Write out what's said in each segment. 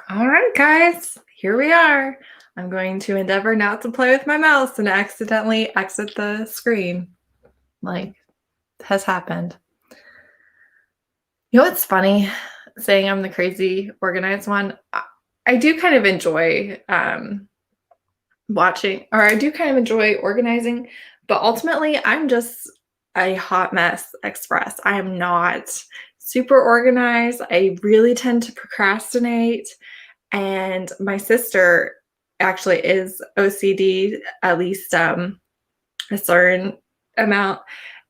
All right, guys, here we are. I'm going to endeavor not to play with my mouse and accidentally exit the screen. Like, has happened. You know what's funny? Saying I'm the crazy organized one. I do kind of enjoy watching, or I do kind of enjoy organizing, but ultimately I'm just a hot mess express. I am not super organized. I really tend to procrastinate. And my sister actually is OCD, at least a certain amount.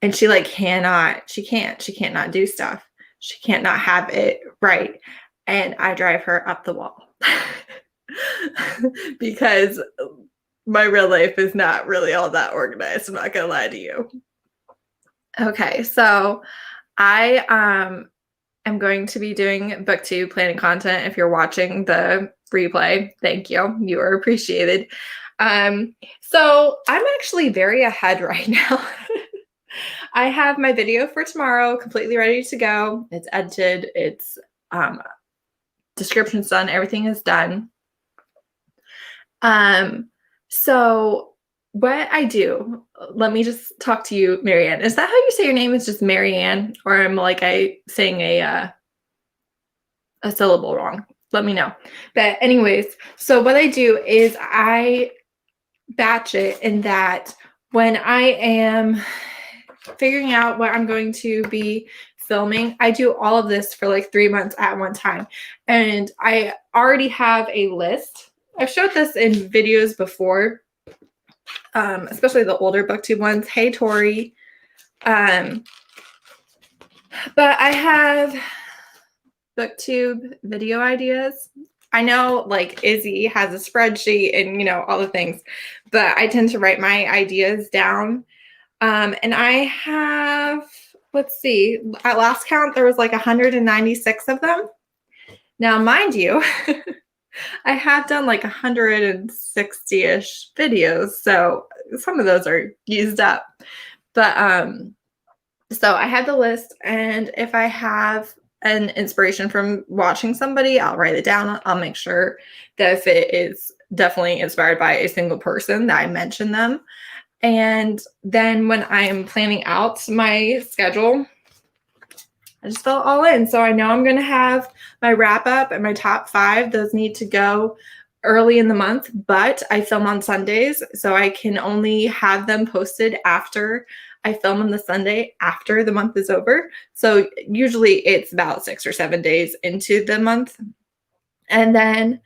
And she she can't not do stuff. She can't not have it right. And I drive her up the wall because my real life is not really all that organized. I'm not gonna lie to you. Okay, so I am going to be doing Booktube planning content. If you're watching the replay, thank you. You are appreciated. So I'm actually very ahead right now. I have my video for tomorrow completely ready to go. It's edited, it's description's done, everything is done. So what I do, let me just talk to you, Marianne. Is that how you say your name? Is just Marianne, or am I saying a syllable wrong? Let me know. But anyways, so what I do is I batch it in that when I am figuring out what I'm going to be filming, I do all of this for like 3 months at one time. And I already have a list. I've showed this in videos before, especially the older Booktube ones. Hey, Tori. But I have Booktube video ideas. I know like Izzy has a spreadsheet and all the things, but I tend to write my ideas down. And I have, let's see, at last count, there was like 196 of them. Now, mind you, I have done like 160-ish videos, so some of those are used up. But so I had the list, and if I have an inspiration from watching somebody, I'll write it down. I'll make sure that if it is definitely inspired by a single person, that I mention them. And then when I'm planning out my schedule, I just fill it all in. So I know I'm going to have my wrap up and my top 5. Those need to go early in the month, but I film on Sundays, so I can only have them posted after I film on the Sunday after the month is over. So usually it's about 6 or 7 days into the month. And then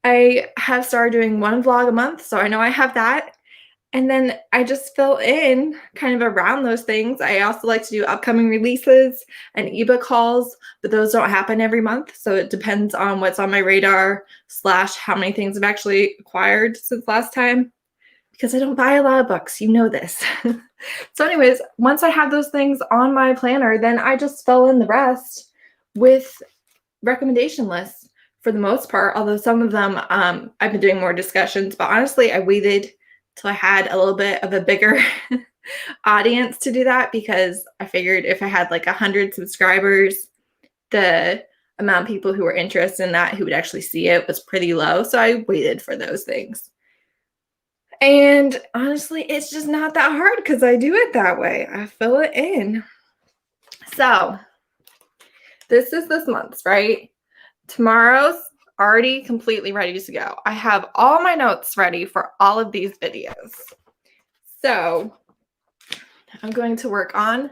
I have started doing one vlog a month, so I know I have that. And then I just fill in kind of around those things. I also like to do upcoming releases and ebook hauls, but those don't happen every month. So it depends on what's on my radar / how many things I've actually acquired since last time, because I don't buy a lot of books. You know this. So anyways, once I have those things on my planner, then I just fill in the rest with recommendation lists for the most part, although some of them I've been doing more discussions, but honestly, I waited till I had a little bit of a bigger audience to do that, because I figured if I had like 100 subscribers, the amount of people who were interested in that who would actually see it was pretty low. So I waited for those things. And honestly, it's just not that hard because I do it that way. I fill it in. So this is this month's, right? Tomorrow's already completely ready to go. I have all my notes ready for all of these videos. So I'm going to work on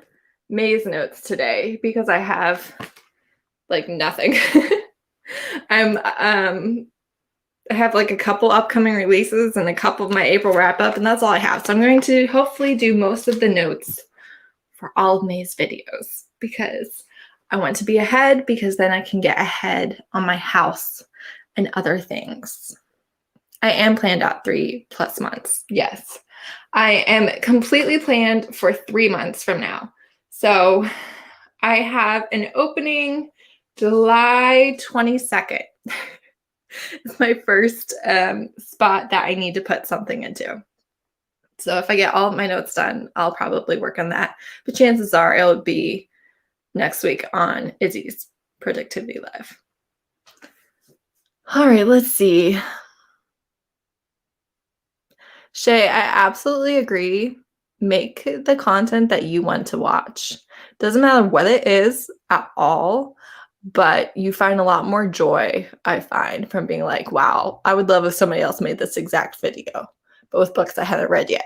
May's notes today because I have like nothing. I have like a couple upcoming releases and a couple of my April wrap up, and that's all I have. So I'm going to hopefully do most of the notes for all of May's videos because I want to be ahead, because then I can get ahead on my house and other things. I am planned out 3+ months. Yes, I am completely planned for 3 months from now. So I have an opening July 22nd. It's my first spot that I need to put something into. So if I get all of my notes done, I'll probably work on that. But chances are it'll be next week on Izzy's Productivity Live. All right, let's see. Shay, I absolutely agree. Make the content that you want to watch. Doesn't matter what it is at all, but you find a lot more joy, I find, from being like, wow, I would love if somebody else made this exact video, but with books I haven't read yet.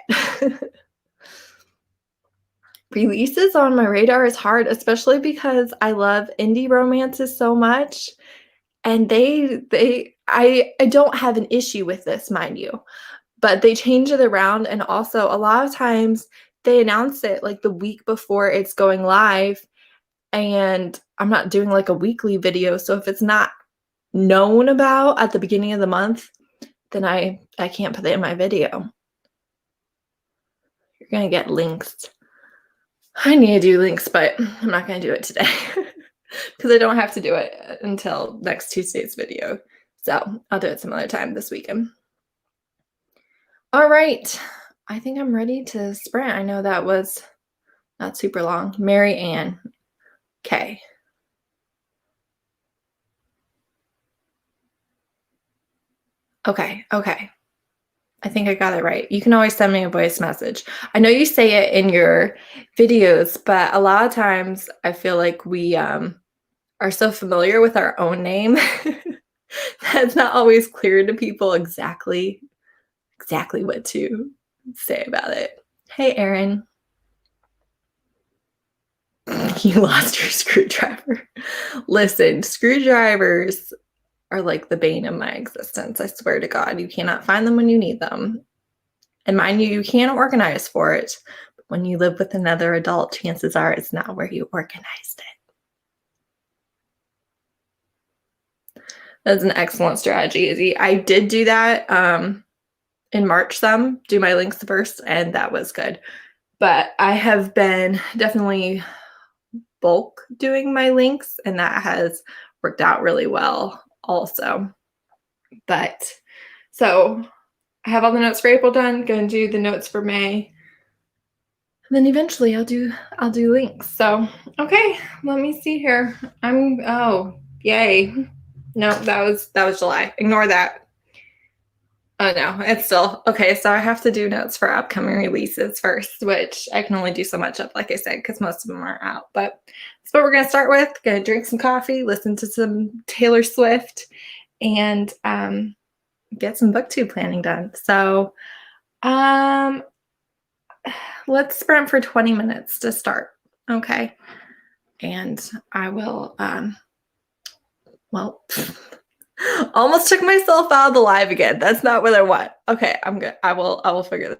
Releases on my radar is hard, especially because I love indie romances so much. And I don't have an issue with this, mind you, but they change it around, and also a lot of times they announce it like the week before it's going live, and I'm not doing like a weekly video, so if it's not known about at the beginning of the month, then I can't put it in my video. You're gonna get links. I need to do links, but I'm not gonna do it today because I don't have to do it until next Tuesday's video. So I'll do it some other time this weekend. All right. I think I'm ready to sprint. I know that was not super long. Mary Ann. Okay. Okay. Okay. I think I got it right. You can always send me a voice message. I know you say it in your videos, but a lot of times I feel like we are so familiar with our own name that it's not always clear to people exactly what to say about it. Hey, Erin. You lost your screwdriver. Listen, screwdrivers are like the bane of my existence. I swear to God, you cannot find them when you need them. And mind you, you can organize for it. But when you live with another adult, chances are it's not where you organized it. That's an excellent strategy, Izzy. I did do that in March do my links first, and that was good. But I have been definitely bulk doing my links, and that has worked out really well also. But so I have all the notes for April done, gonna do the notes for May. And then eventually I'll do links. So okay, let me see here. Oh, yay. No, that was July. Ignore that. Oh no, it's still okay. So I have to do notes for upcoming releases first, which I can only do so much of, like I said, because most of them are out. But that's what we're gonna start with. Gonna drink some coffee, listen to some Taylor Swift, and get some booktube planning done. So let's sprint for 20 minutes to start. Okay. And I will well almost took myself out of the live again. That's not what I want. Okay, I'm good. I will figure this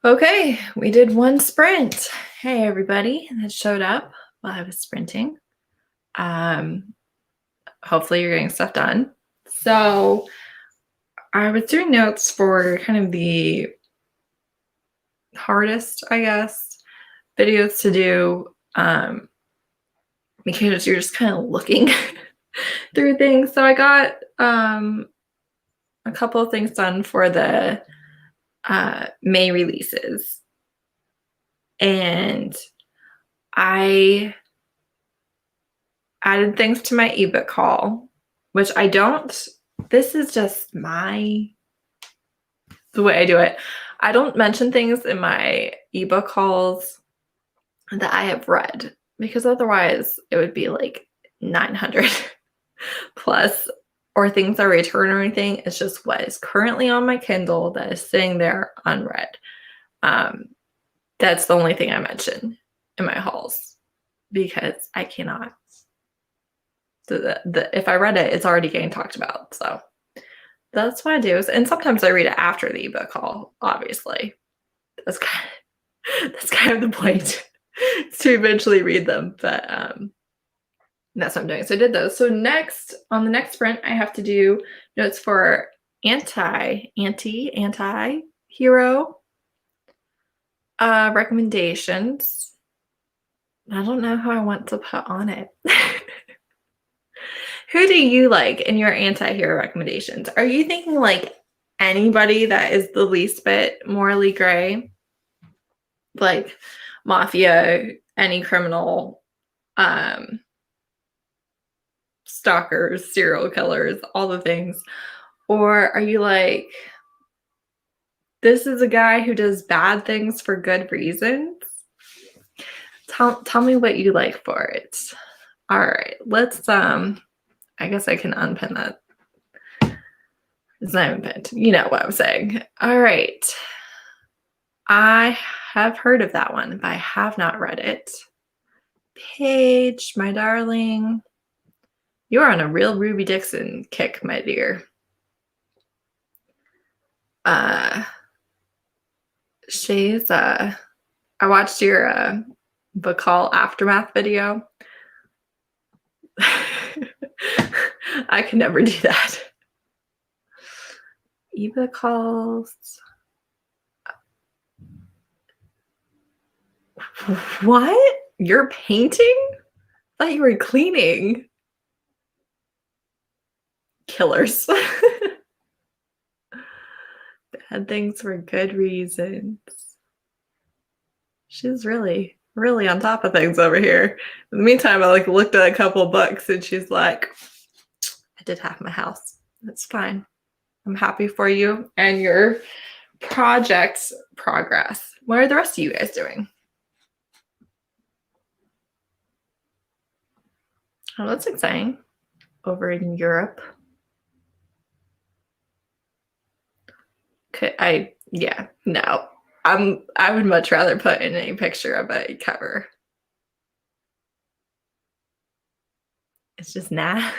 Okay, we did one sprint. Hey, everybody that showed up while I was sprinting. Hopefully you're getting stuff done. So I was doing notes for kind of the hardest, I guess, videos to do because you're just kind of looking through things. So I got a couple of things done for the May releases. And I added things to my ebook haul, which I don't, this is just the way I do it. I don't mention things in my ebook hauls that I have read, because otherwise it would be like 900 plus, or things I return or anything. It's just what is currently on my Kindle that is sitting there unread. That's the only thing I mention in my hauls, because I cannot. So if I read it, it's already getting talked about. So that's what I do. And sometimes I read it after the ebook haul, obviously. That's kind of the point, to eventually read them. But that's what I'm doing. So I did those. So next, on the next sprint, I have to do notes for anti-hero recommendations. I don't know who I want to put on it. Who do you like in your anti-hero recommendations? Are you thinking like anybody that is the least bit morally gray? Like mafia, any criminal, stalkers, serial killers, all the things? Or are you like, this is a guy who does bad things for good reasons? Tell me what you like for it. All right, let's I guess I can unpin that. It's not even pinned. You know what I'm saying. All right. I have heard of that one, but I have not read it. Paige, my darling, you're on a real Ruby Dixon kick, my dear. She's I watched your book haul aftermath video. I could never do that. Ebook hauls. What? You're painting? I thought you were cleaning. Killers. Bad things for good reasons. She's really on top of things over here. In the meantime, I looked at a couple books and she's like, I did half my house. That's fine. I'm happy for you and your project's progress. What are the rest of you guys doing? Oh, that's exciting. Over in Europe. No. I would much rather put in a picture of a cover. It's just nah.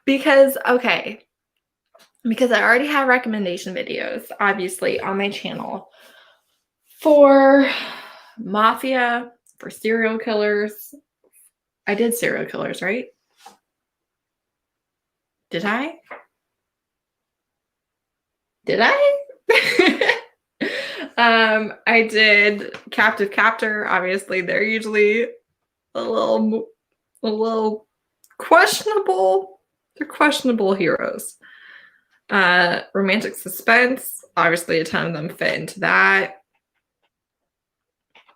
Because I already have recommendation videos, obviously, on my channel for mafia, for serial killers. I did serial killers, right? Did I? I did captive captor. Obviously, they're usually a little questionable. They're questionable heroes. Romantic suspense. Obviously, a ton of them fit into that.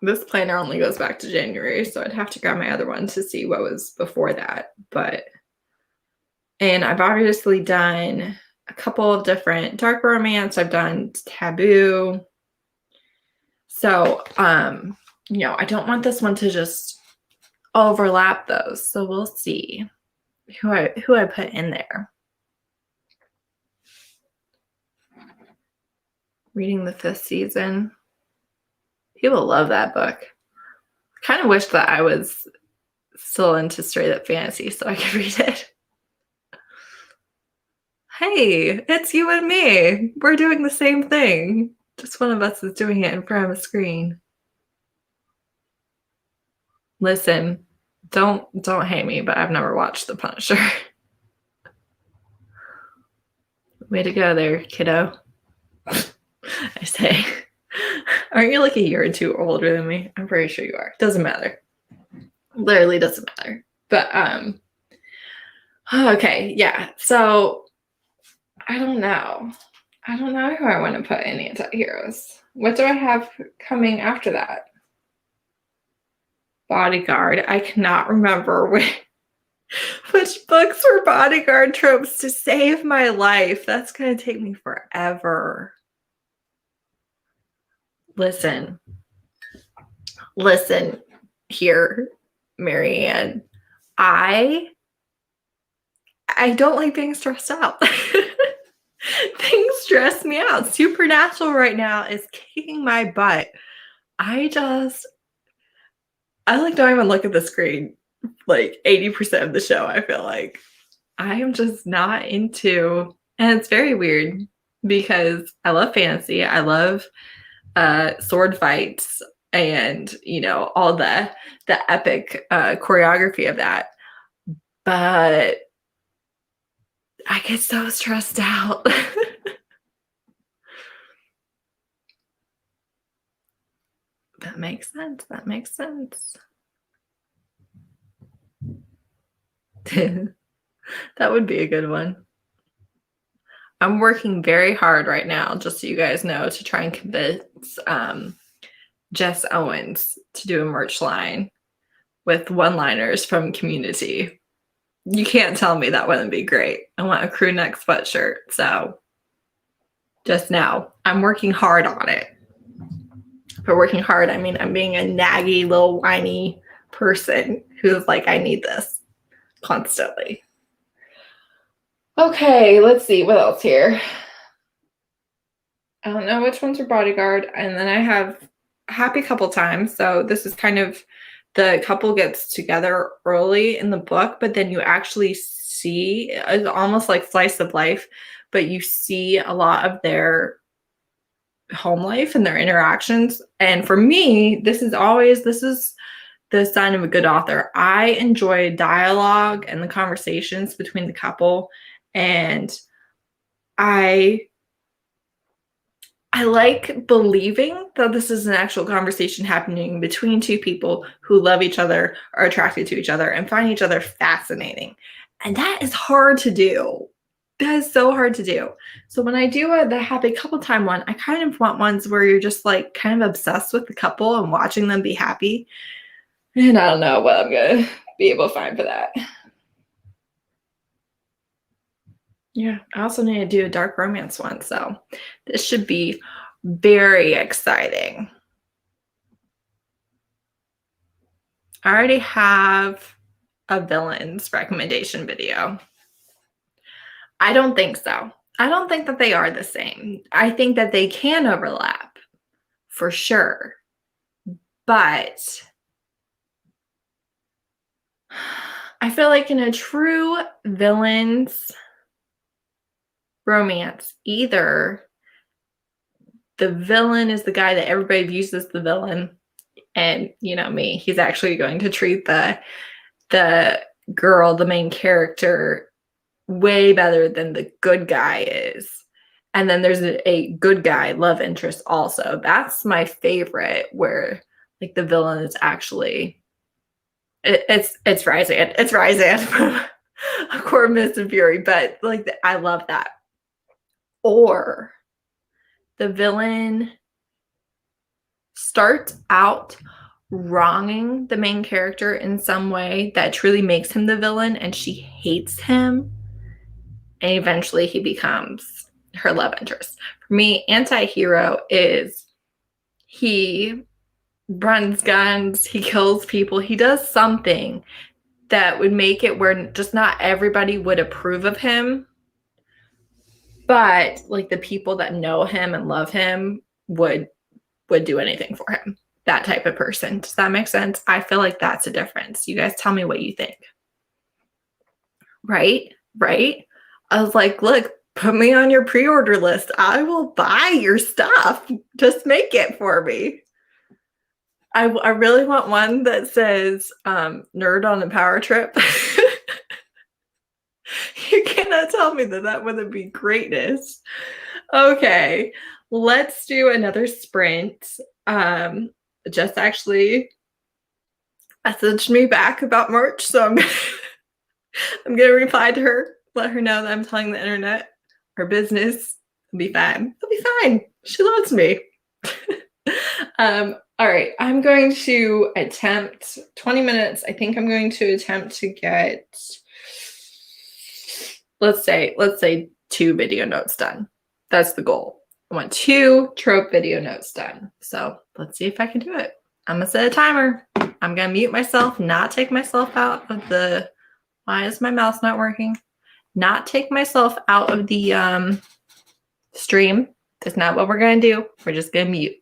This planner only goes back to January, so I'd have to grab my other one to see what was before that. And I've obviously done a couple of different dark romance. I've done taboo. So, I don't want this one to just overlap those. So we'll see who I put in there. Reading the 5th season. People love that book. I kind of wish that I was still into straight up fantasy so I could read it. Hey, it's you and me. We're doing the same thing. Just one of us is doing it in front of a screen. Listen, don't hate me, but I've never watched The Punisher. Way to go there, kiddo. I say. Aren't you like a year or two older than me? I'm pretty sure you are. Doesn't matter. Literally doesn't matter. But okay, yeah. So I don't know. I don't know who I want to put in anti-heroes. What do I have coming after that? Bodyguard. I cannot remember which books were bodyguard tropes to save my life. That's going to take me forever. Listen here, Marianne. I don't like being stressed out. Things stress me out. Supernatural right now is kicking my butt. I like don't even look at the screen like 80% of the show. I feel like I am just not into, and it's very weird because I love fantasy. I love sword fights and, you know, all the epic choreography of that. But I get so stressed out. That makes sense. That makes sense. That would be a good one. I'm working very hard right now, just so you guys know, to try and convince Jess Owens to do a merch line with one-liners from Community. You can't tell me that wouldn't be great. I want a crew neck sweatshirt. So just now, I'm working hard on it. For working hard, I mean, I'm being a naggy, little whiny person who's like, I need this constantly. Okay, let's see what else here. I don't know which ones are bodyguard. And then I have happy couple times. So this is kind of the couple gets together early in the book, but then you actually see, it's almost like slice of life, but you see a lot of their home life and their interactions. And for me, this is the sign of a good author. I enjoy dialogue and the conversations between the couple, and I like believing that this is an actual conversation happening between two people who love each other, are attracted to each other, and find each other fascinating. And that is hard to do. That is so hard to do. So when I do the happy couple time one, I kind of want ones where you're just like kind of obsessed with the couple and watching them be happy. And I don't know what I'm going to be able to find for that. Yeah, I also need to do a dark romance one, so this should be very exciting. I already have a villains recommendation video. I don't think so. I don't think that they are the same. I think that they can overlap for sure, but I feel like in a true villains romance, either the villain is the guy that everybody views as the villain, and you know me, he's actually going to treat the girl, the main character, way better than the good guy is. And then there's a good guy love interest also. That's my favorite, where like the villain is actually it's Ryzan. It's Ryzan from A Court of Mist and Fury, but like I love that. Or the villain starts out wronging the main character in some way that truly makes him the villain, and she hates him, and eventually he becomes her love interest. For me, anti-hero is he runs guns, he kills people, he does something that would make it where just not everybody would approve of him, but like the people that know him and love him would do anything for him. That type of person. Does that make sense? I feel like that's a difference. You guys tell me what you think. Right? I was like, look, Put me on your pre-order list. I will buy your stuff. Just make it for me. I really want one that says nerd on a power trip. You cannot tell me that that wouldn't be greatness. Okay, let's do another sprint. Just actually messaged me back about merch, so I'm gonna reply to her, let her know that I'm telling the internet her business. It'll be fine. It'll be fine. She loves me. All right, I'm going to attempt 20 minutes. I think I'm going to attempt to get, let's say 2 video notes done. That's the goal. I want 2 trope video notes done. So let's see if I can do it. I'm gonna set a timer. I'm gonna mute myself, not take myself out of the, why is my mouse not working? Not take myself out of the stream. That's not what we're gonna do. We're just gonna mute.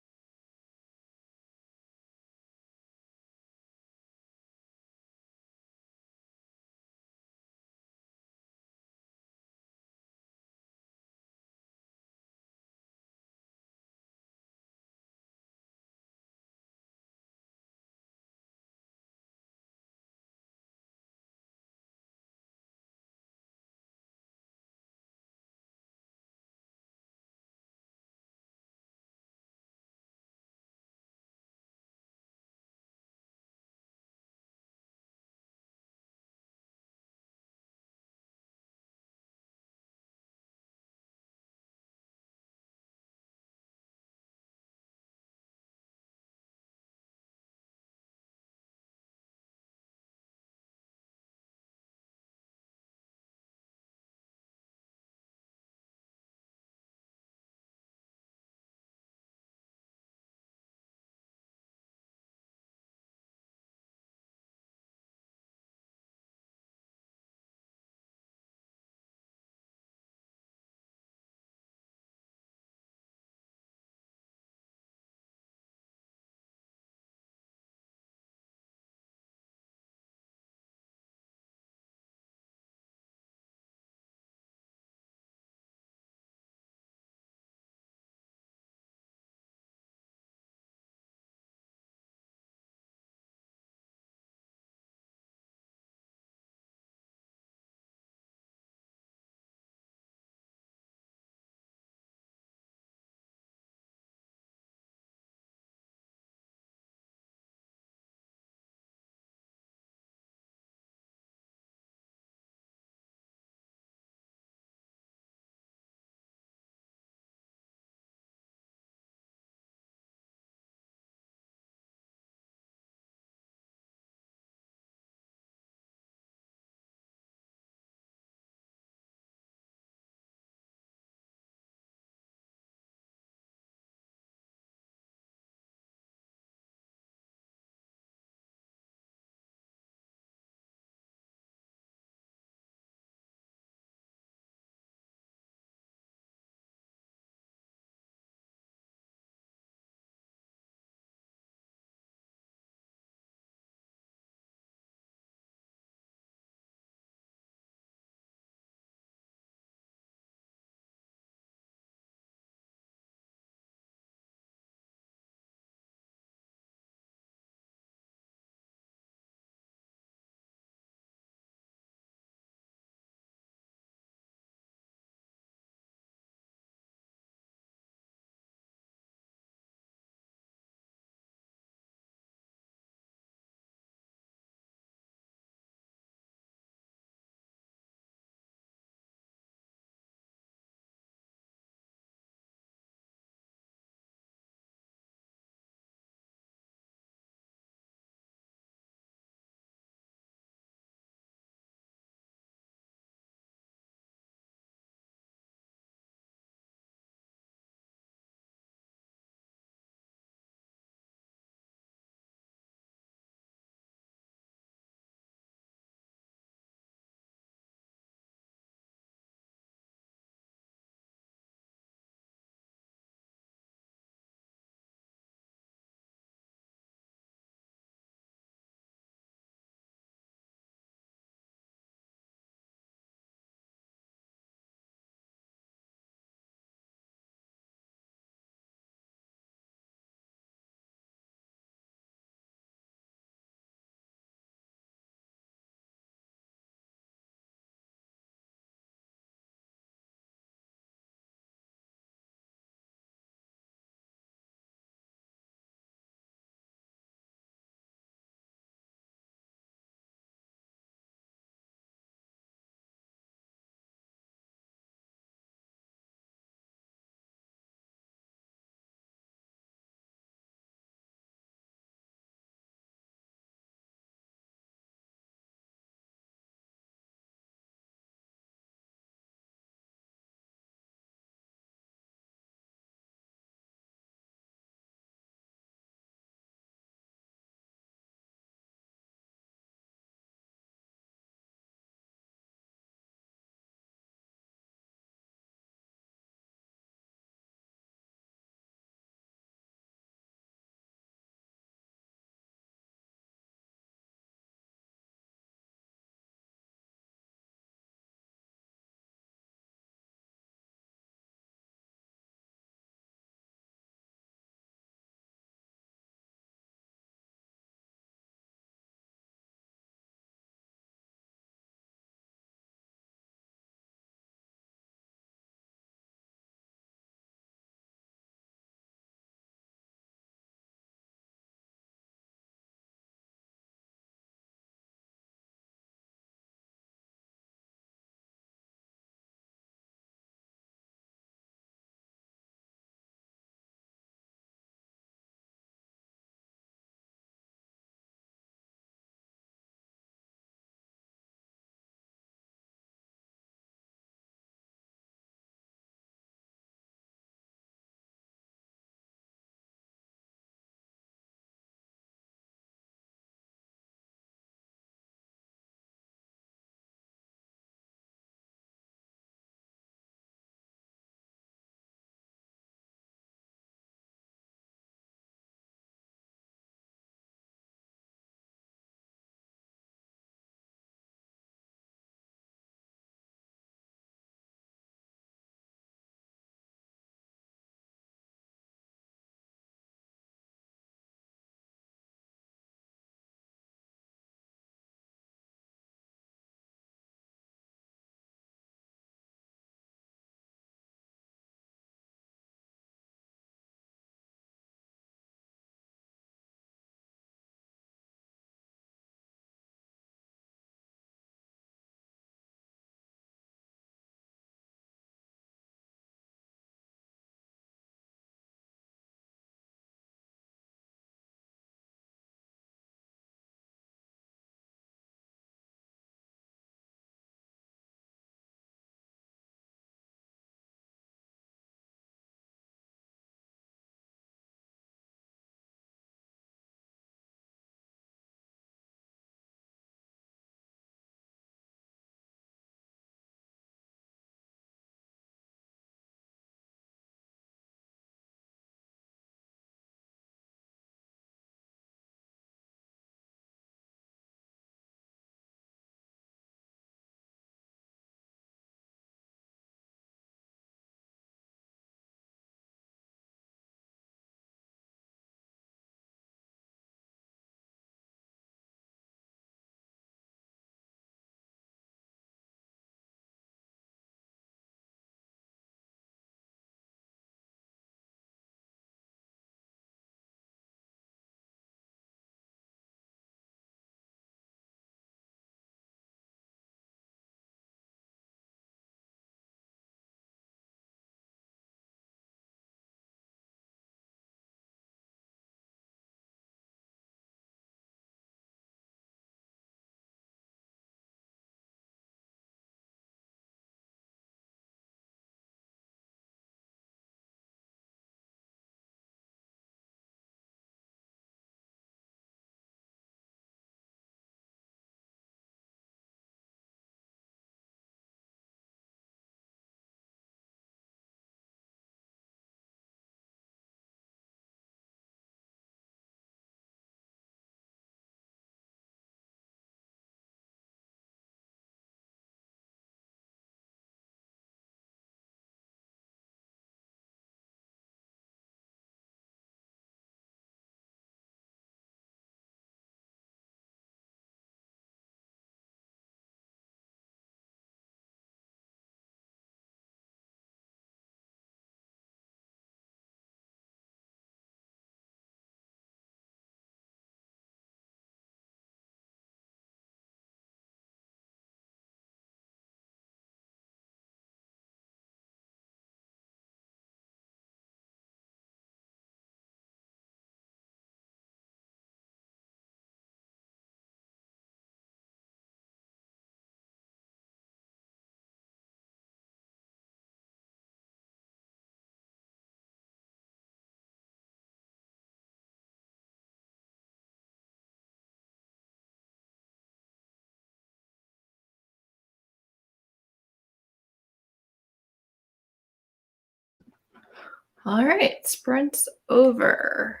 All right, sprints over.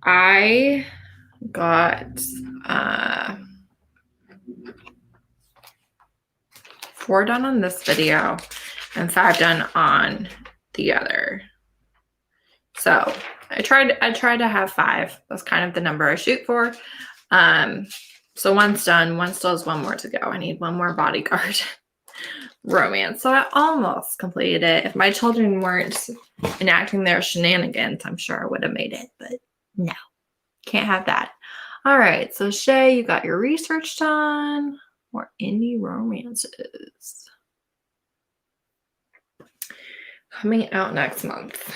I got 4 done on this video and 5 done on the other. So I tried to have 5. That's kind of the number I shoot for. So one's done. One still has 1 more to go. I need 1 more bodyguard romance. So I almost completed it. If my children weren't enacting their shenanigans, I'm sure I would have made it, but no, can't have that. All right, so Shay, you got your research done. More indie romances coming out next month.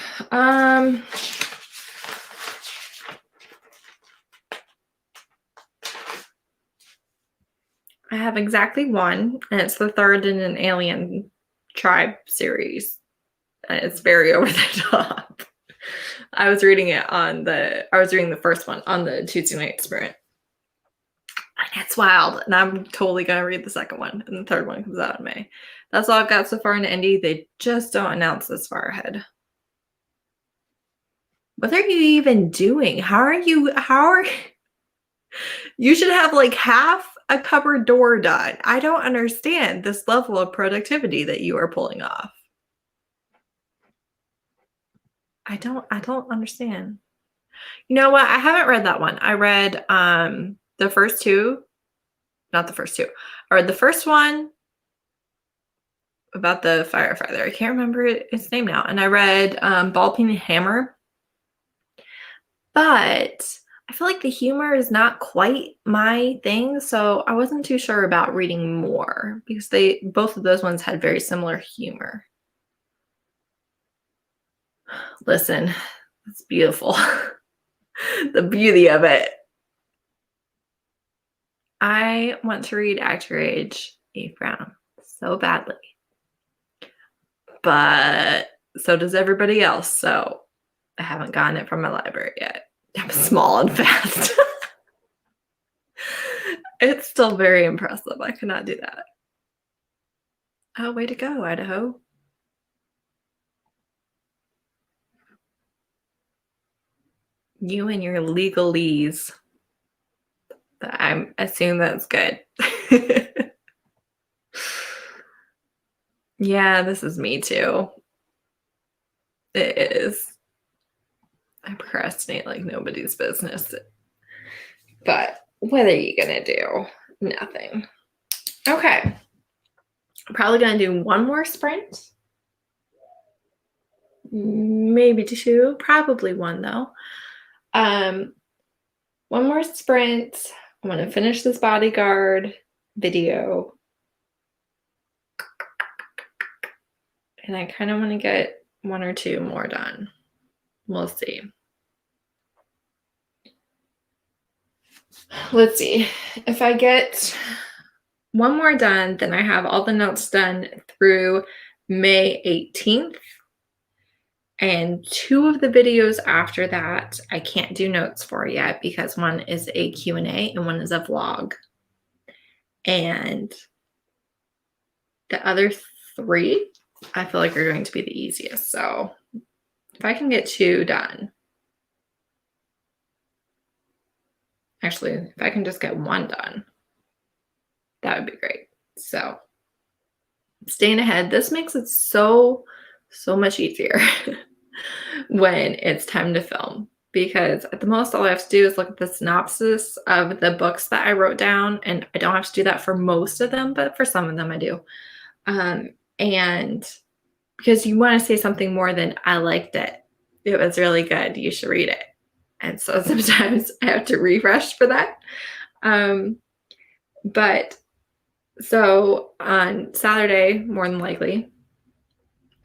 I have exactly 1, and it's the 3rd in an alien tribe series. And it's very over the top. I was reading the first one on the Tuesday night sprint. And it's wild. And I'm totally gonna read the second one, and the 3rd one comes out in May. That's all I've got so far in indie. They just don't announce this far ahead. What are you even doing? You should have like half a cupboard door done. I don't understand this level of productivity that you are pulling off. I don't understand. You know what? I haven't read that one. I read the first 2. Not the first 2. I read the first one about the firefighter. I can't remember its name now. And I read Ball Peen and Hammer. But I feel like the humor is not quite my thing, so I wasn't too sure about reading more because both of those ones had very similar humor. Listen, it's beautiful. The beauty of it. I want to read Act Your Age, Eve Brown, so badly. But so does everybody else, so I haven't gotten it from my library yet. I'm small and fast. It's still very impressive. I cannot do that. Oh, way to go, Idaho. You and your legalese. I assume that's good. Yeah, this is me too. It is. I procrastinate like nobody's business. But what are you gonna do? Nothing. Okay. I'm probably gonna do 1 more sprint. Maybe 2. Probably 1 though. 1 more sprint. I'm gonna finish this bodyguard video. And I kind of want to get 1 or 2 more done. We'll see. Let's see. If I get 1 more done, then I have all the notes done through May 18th. And 2 of the videos after that, I can't do notes for yet because one is a Q&A and one is a vlog. And the other 3, I feel like are going to be the easiest. So if I can get 2 done, actually, if I can just get 1 done, that would be great. So staying ahead, this makes it so much easier when it's time to film, because at the most all I have to do is look at the synopsis of the books that I wrote down, and I don't have to do that for most of them, but for some of them I do. And because you want to say something more than I liked it, it was really good, you should read it. And so sometimes I have to refresh for that. But so on Saturday, more than likely,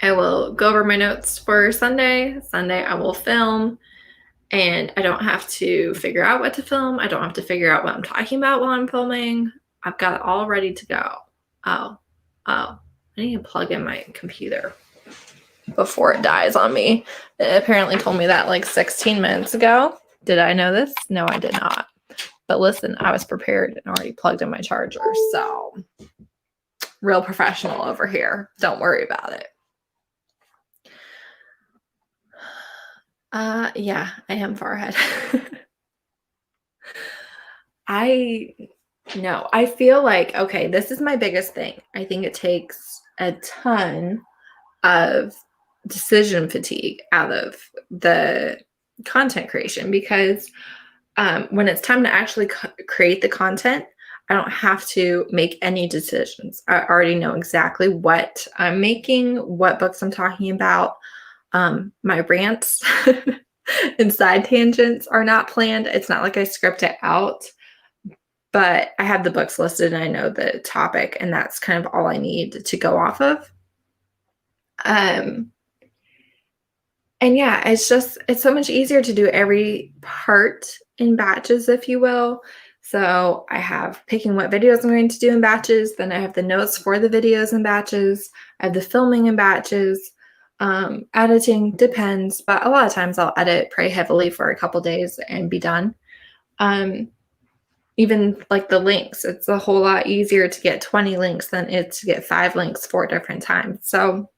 I will go over my notes for Sunday. Sunday I will film, and I don't have to figure out what to film. I don't have to figure out what I'm talking about while I'm filming. I've got it all ready to go. Oh, I need to plug in my computer before it dies on me. It apparently told me that like 16 minutes ago. Did I know this? No, I did not. But listen, I was prepared and already plugged in my charger. So real professional over here. Don't worry about it. Yeah, I am far ahead. I no, I feel like, okay, this is my biggest thing. I think it takes a ton of decision fatigue out of the content creation because when it's time to actually create the content, I don't have to make any decisions. I already know exactly what I'm making, what books I'm talking about. My rants and side tangents are not planned. It's not like I script it out, but I have the books listed and I know the topic, and that's kind of all I need to go off of. Um, and yeah, it's so much easier to do every part in batches, if you will. So I have picking what videos I'm going to do in batches. Then I have the notes for the videos in batches. I have the filming in batches. Editing depends, but a lot of times I'll edit pretty heavily for a couple days and be done. Even like the links, it's a whole lot easier to get 20 links than it to get 5 links 4 different times. So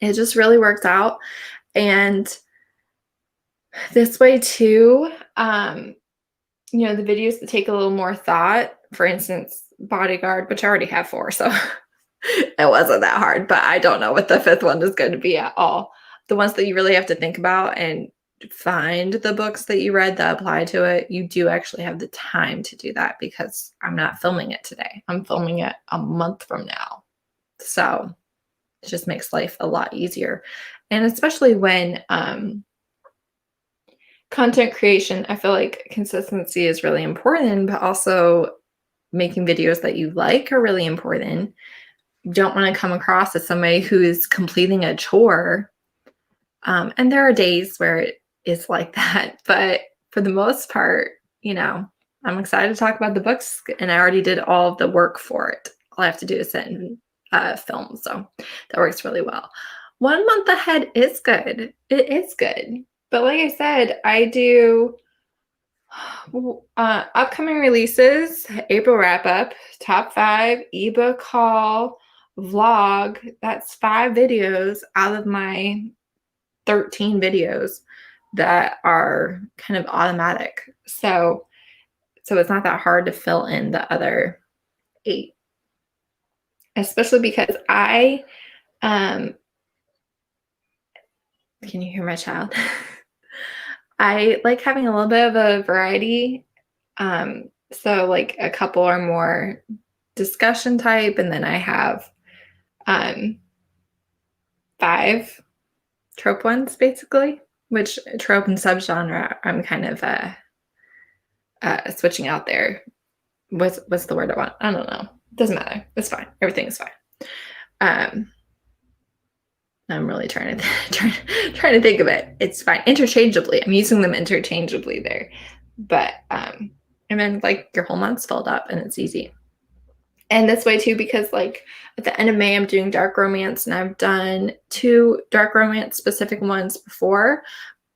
it just really works out. And this way too, you know, the videos that take a little more thought, for instance, Bodyguard, which I already have 4, so it wasn't that hard, but I don't know what the 5th one is going to be at all. The ones that you really have to think about and find the books that you read that apply to it, you do actually have the time to do that because I'm not filming it today. I'm filming it a month from now. So it just makes life a lot easier. And especially when content creation, I feel like consistency is really important, but also making videos that you like are really important. You don't want to come across as somebody who is completing a chore. And there are days where it is like that, but for the most part, you know, I'm excited to talk about the books, and I already did all of the work for it. All I have to do is sit and film, so that works really well. 1 month ahead is good. It is good. But like I said, I do upcoming releases, April wrap up, top 5, ebook haul, vlog. That's 5 videos out of my 13 videos that are kind of automatic. So it's not that hard to fill in the other 8. Especially because I can you hear my child? I like having a little bit of a variety. So like a couple are more discussion type, and then I have 5 trope ones basically, which trope and subgenre I'm kind of switching out there. What's the word I want? I don't know. Doesn't matter. It's fine. Everything is fine. I'm really trying to think of it. It's fine. Interchangeably. I'm using them interchangeably there. But and then like your whole month's filled up and it's easy. And this way too, because like at the end of May, I'm doing dark romance, and I've done 2 dark romance specific ones before,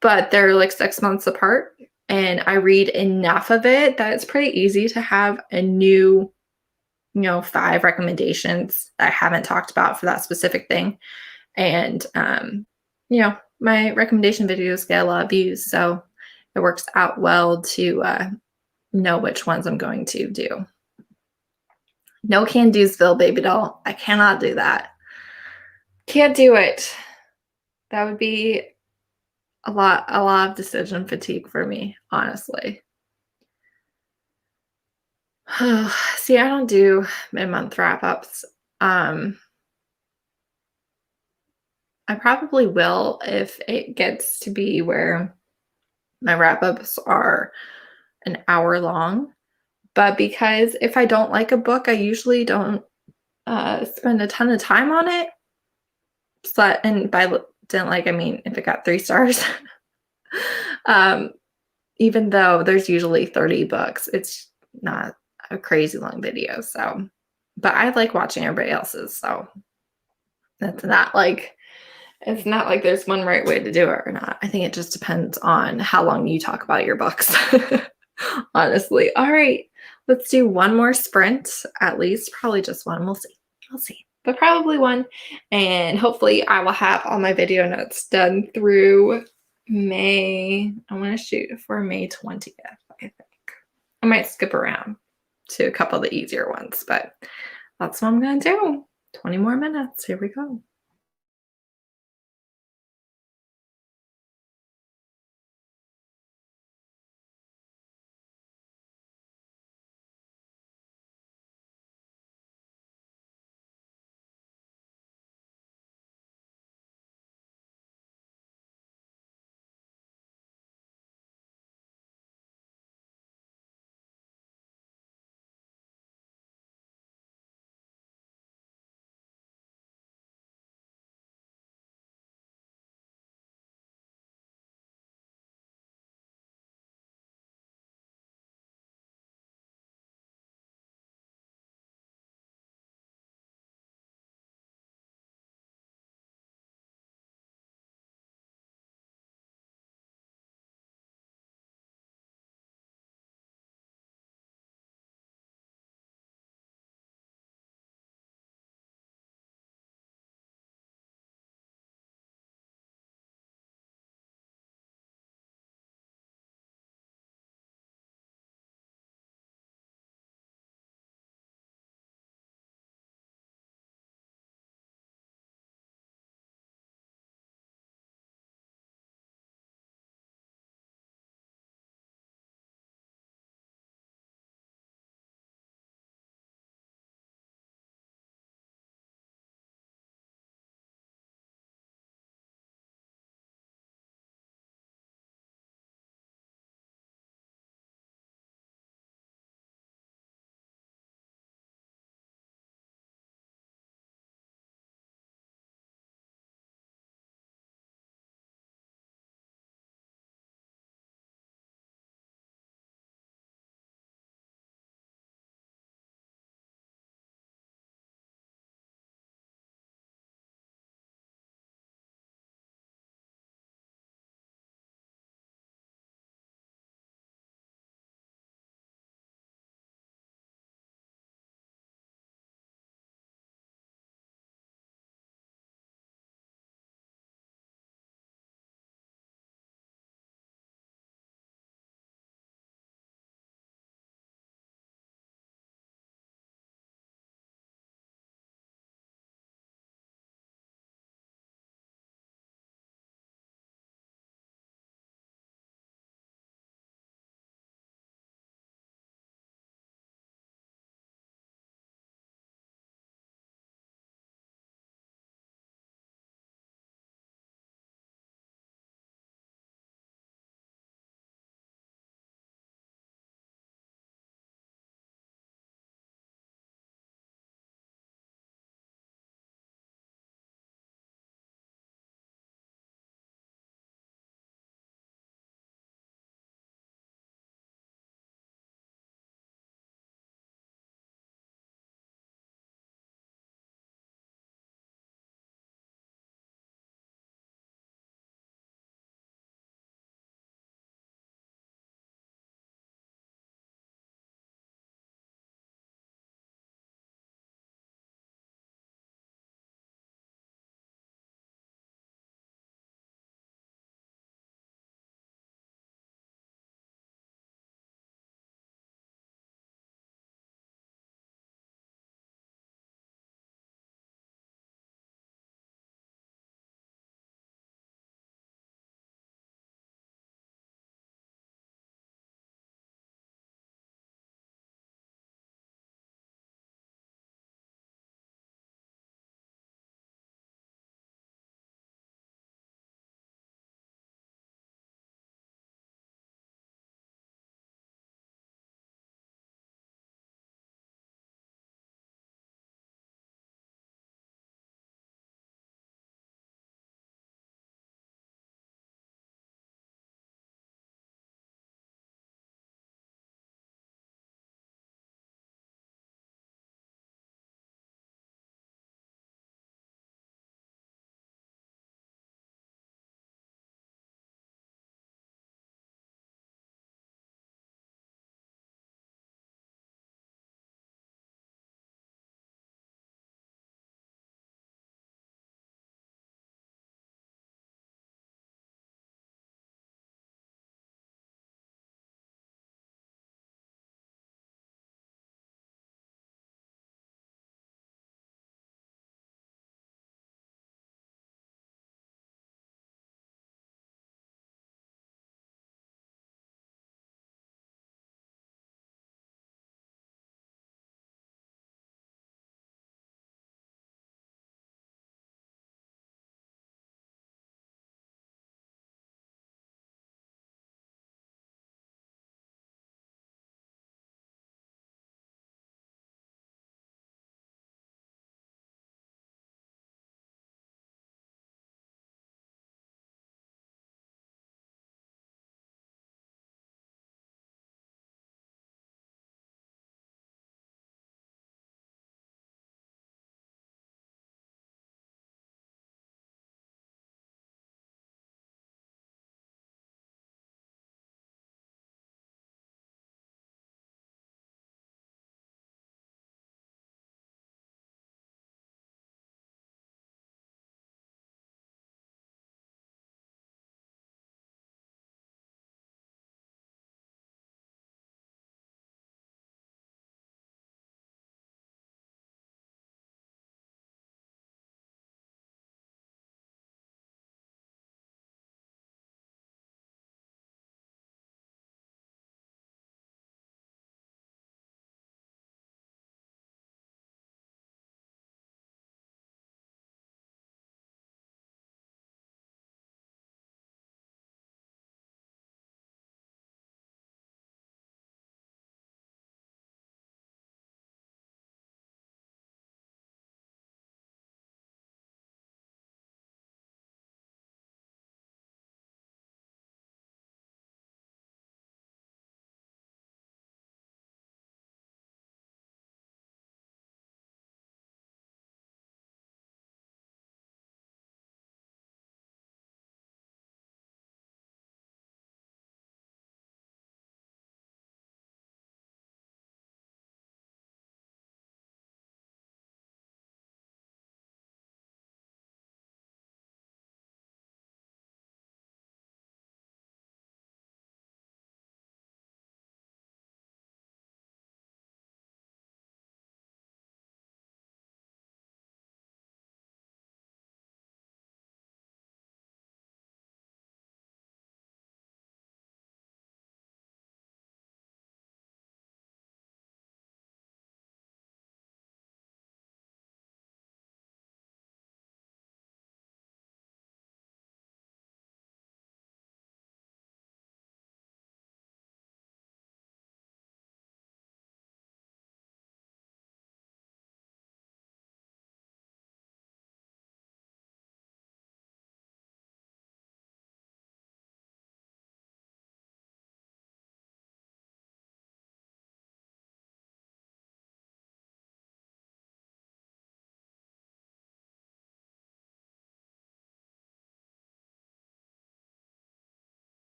but they're like 6 months apart. And I read enough of it that it's pretty easy to have a new, 5 recommendations that I haven't talked about for that specific thing. And, my recommendation videos get a lot of views, so it works out well to know which ones I'm going to do. No can-do'sville, baby doll. I cannot do that. Can't do it. That would be a lot of decision fatigue for me, honestly. See, I don't do mid-month wrap-ups. I probably will if it gets to be where my wrap-ups are an hour long. But because if I don't like a book, I usually don't spend a ton of time on it. So, and by didn't like, I mean if it got 3 stars. Even though there's usually 30 books, it's not a crazy long video. So, but I like watching everybody else's. So it's not like there's one right way to do it or not. I think it just depends on how long you talk about your books. Honestly. All right, let's do one more sprint, at least, probably just one. We'll see, but probably one. And hopefully I will have all my video notes done through I want to shoot for May 20th, I think. I might skip around to a couple of the easier ones, but that's what I'm going to do. 20 more minutes. Here we go.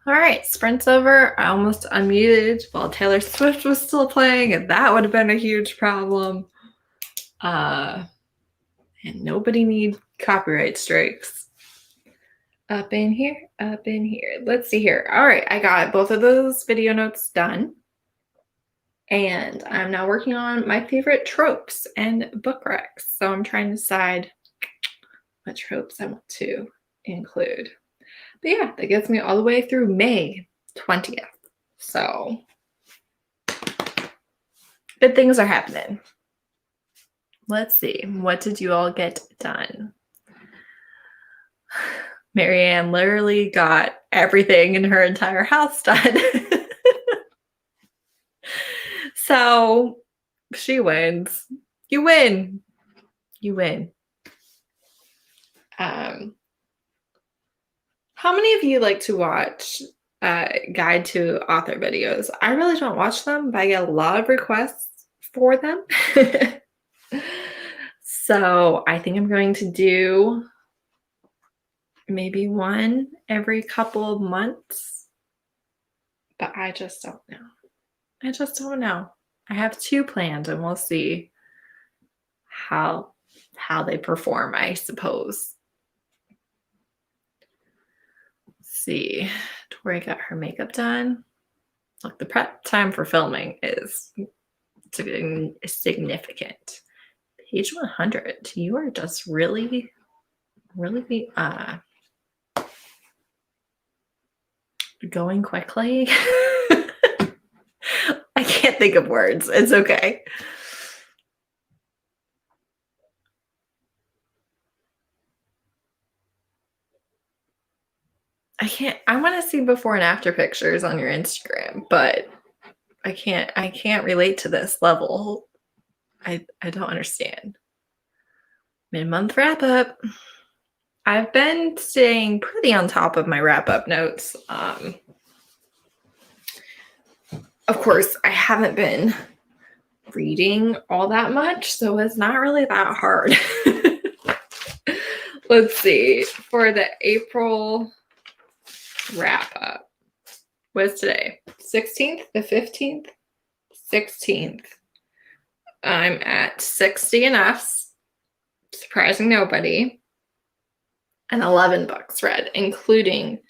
All right, sprint's over. I almost unmuted while Taylor Swift was still playing, and that would have been a huge problem. And nobody need copyright strikes. Up in here, up in here. Let's see here. All right, I got both of those video notes done. And I'm now working on my favorite tropes and book recs. So I'm trying to decide what tropes I want to include. But yeah, that gets me all the way through May 20th. So good things are happening. Let's see. What did you all get done? Marianne literally got everything in her entire house done. So she wins. You win. You win. How many of you like to watch guide to author videos? I really don't watch them, but I get a lot of requests for them. So I think I'm going to do maybe one every couple of months, but I just don't know. I have 2 planned, and we'll see how they perform, I suppose. Let's see. Tori got her makeup done. Look, the prep time for filming is significant. Page 100. You are just really going quickly. I can't think of words. It's okay. I want to see before and after pictures on your Instagram, but I can't relate to this level. I don't understand. Mid-month wrap up. I've been staying pretty on top of my wrap up notes. Of course, I haven't been reading all that much, so it's not really that hard. Let's see. For the April wrap up, what's today? 16th, the 15th, 16th. I'm at 60 F's, surprising nobody, and 11 books read, including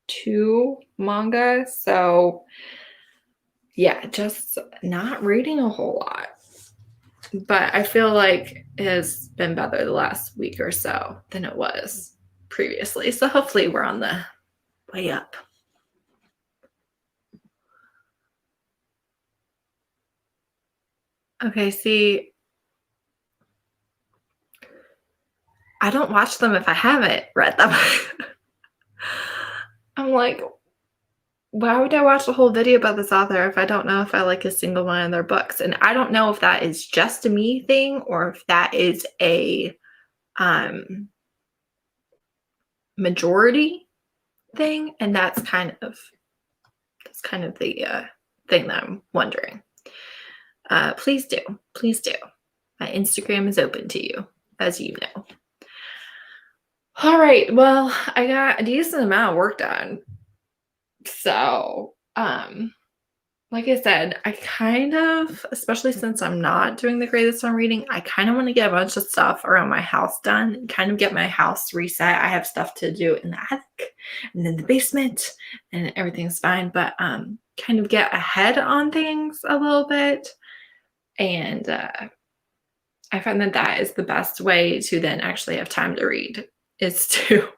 2 manga. So yeah, just not reading a whole lot. But I feel like it has been better the last week or so than it was previously. So hopefully we're on the way up. Okay, see, I don't watch them if I haven't read them. I'm like, why would I watch a whole video about this author if I don't know if I like a single one of their books? And I don't know if that is just a me thing or if that is a majority thing. And that's kind of the thing that I'm wondering. Please do. My Instagram is open to you, as you know. All right. Well, I got a decent amount of work done. So, like I said, I kind of, especially since I'm not doing the greatest on reading, I kind of want to get a bunch of stuff around my house done and kind of get my house reset. I have stuff to do in the attic and in the basement, and everything's fine, but kind of get ahead on things a little bit. And I find that is the best way to then actually have time to read, is to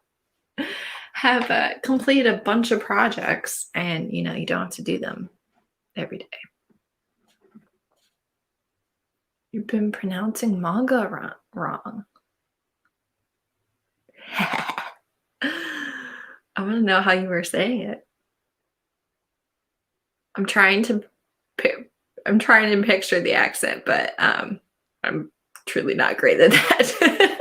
have complete a bunch of projects, and you don't have to do them every day. You've been pronouncing manga wrong. I want to know how you were saying it. I'm trying to picture the accent, but I'm truly not great at that.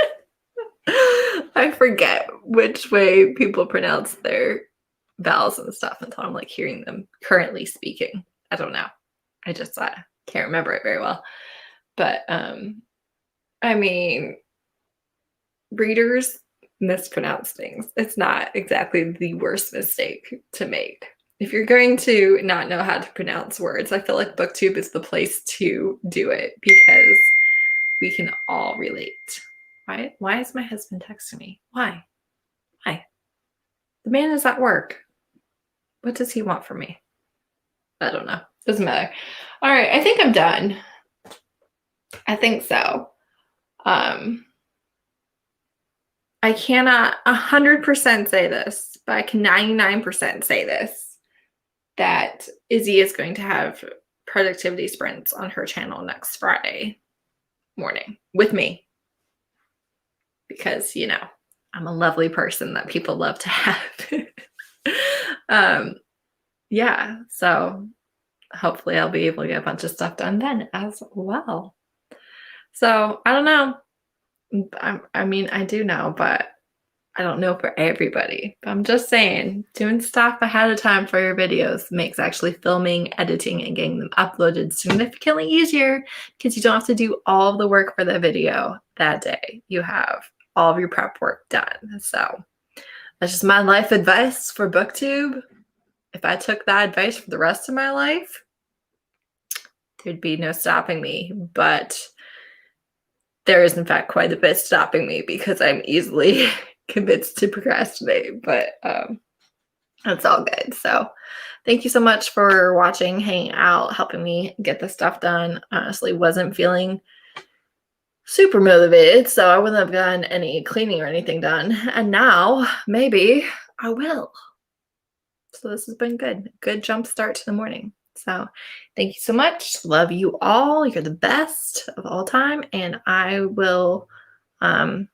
I forget which way people pronounce their vowels and stuff until I'm like hearing them currently speaking. I don't know. I just can't remember it very well. But I mean, readers mispronounce things. It's not exactly the worst mistake to make. If you're going to not know how to pronounce words, I feel like Booktube is the place to do it because we can all relate. Why is my husband texting me? Why? The man is at work. What does he want from me? I don't know. Doesn't matter. All right, I think I'm done. I think so. I cannot 100% say this, but I can 99% say this, that Izzy is going to have productivity sprints on her channel next Friday morning with me. Because, you know, I'm a lovely person that people love to have. Yeah, so hopefully I'll be able to get a bunch of stuff done then as well. So I don't know. I mean, I do know, but I don't know for everybody. But I'm just saying, doing stuff ahead of time for your videos makes actually filming, editing, and getting them uploaded significantly easier because you don't have to do all of the work for the video that day. You have all of your prep work done. So that's just my life advice for Booktube. If I took that advice for the rest of my life, there'd be no stopping me. But there is, in fact, quite a bit stopping me because I'm easily convinced to procrastinate. But that's all good. So thank you so much for watching, hanging out, helping me get this stuff done. Honestly, wasn't feeling super motivated, so I wouldn't have gotten any cleaning or anything done. And now maybe I will. So this has been good. Good jump start to the morning. So thank you so much. Love you all. You're the best of all time. And I will have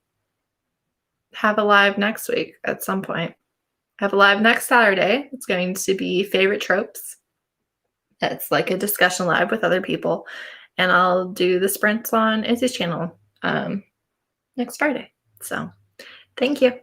a live next week at some point. Have a live next Saturday. It's going to be favorite tropes. It's like a discussion live with other people. And I'll do the sprints on Izzy's channel next Friday. So thank you. Bye.